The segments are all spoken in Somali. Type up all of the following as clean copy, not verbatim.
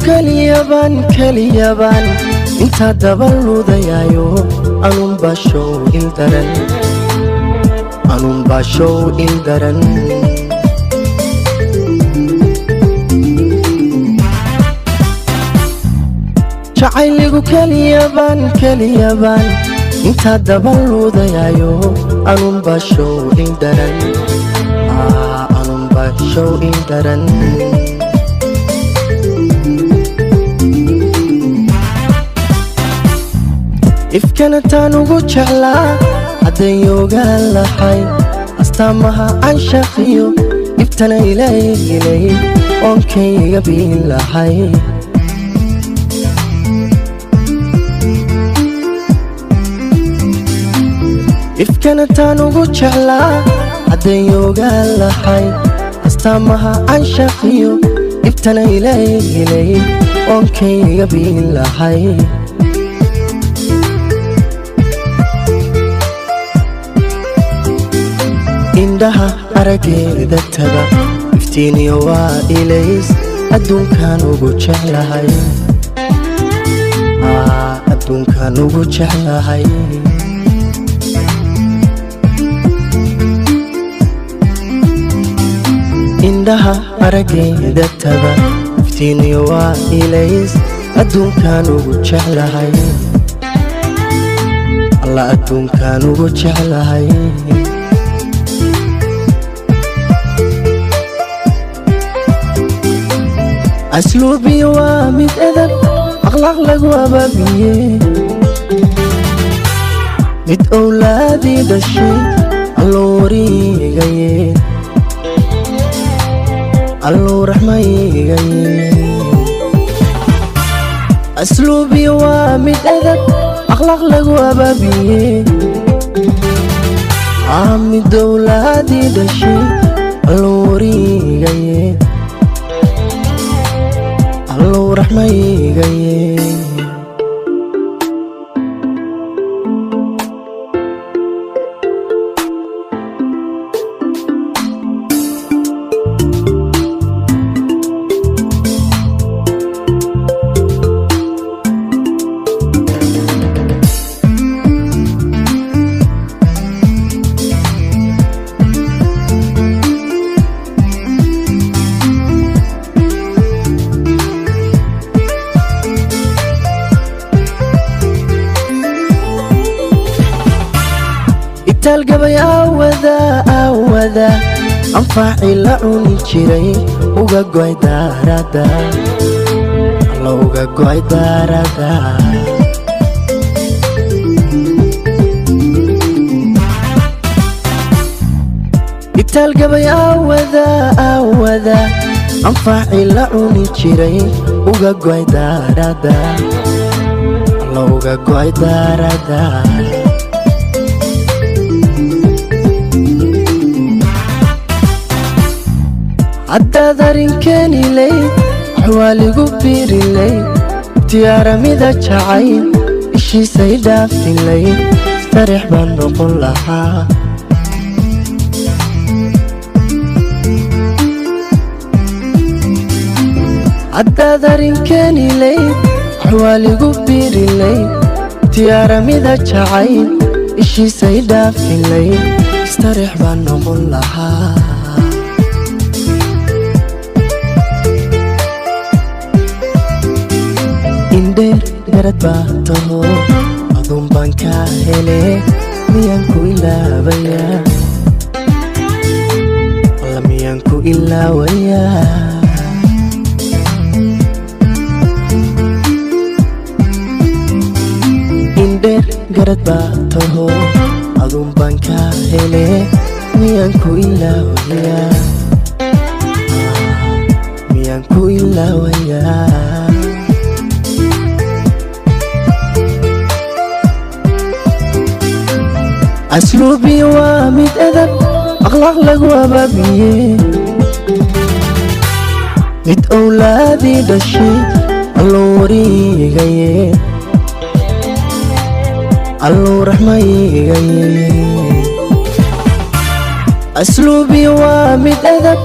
كاليابان انت دبلو ديايو أنون باشو إلدرن شعيليكو كاليابان انت دبلو ديايو أنون باشو إلدرن أنون باشو إلدرن ifkanataan ugu jeclaa haddayoogaa lahay astaamaha canshaqiyo ibtana ilaylay oonkayga biin lahay ifkanataan ugu jeclaa haddayoogaa lahay astaamaha canshaqiyo ibtana ilaylay oonkayga biin lahay indhaha arageeda taga iftiiniyo waa ilays adduunkan ugu jeclahay adduunkan ugu jeclahay indhaha arageeda taga iftiiniyo waa ilays adduunkan ugu jeclahay alla adduunkan ugu jeclahay أسلوبي وامد أدب أخلاق لقوا بابيه مد أولادي دشي اللوري غيه اللو رحمي غيه أسلوبي وامد أدب أخلاق لقوا بابيه مد أولادي دشي اللوري غيه اللو رحمي غيه talgabay awada anfaaci la cuni jiray uga goy daarada alla uga goy daarada talgabay awada anfaaci la cuni jiray uga goy daarada alla uga goy daarada عداد رنكاني لي حوالي قبيري لي تيارة ميدا جعين إشي سيدا في لي استريح بنقول لها عداد رنكاني لي حوالي قبيري لي تيارة ميدا جعين إشي سيدا في لي استريح بنقول لها indheer garad baa taho aduun baan kaa hele miyaan ku ilaabayaa alla miyaan ku ilaawayaa indheer garad baa taho aduun baan kaa hele miyaan ku ilaawayaa miyaan ku ilaawayaa أسلوبي وامد أدب أخلاق لقوا بابيه مد أولادي دشي اللوري غيه اللو رحمي غيه أسلوبي وامد أدب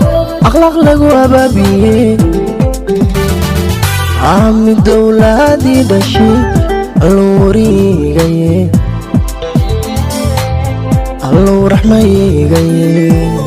أخلاق لقوا بابيه عامي دولادي دشي الوريقي الله رحمة يقي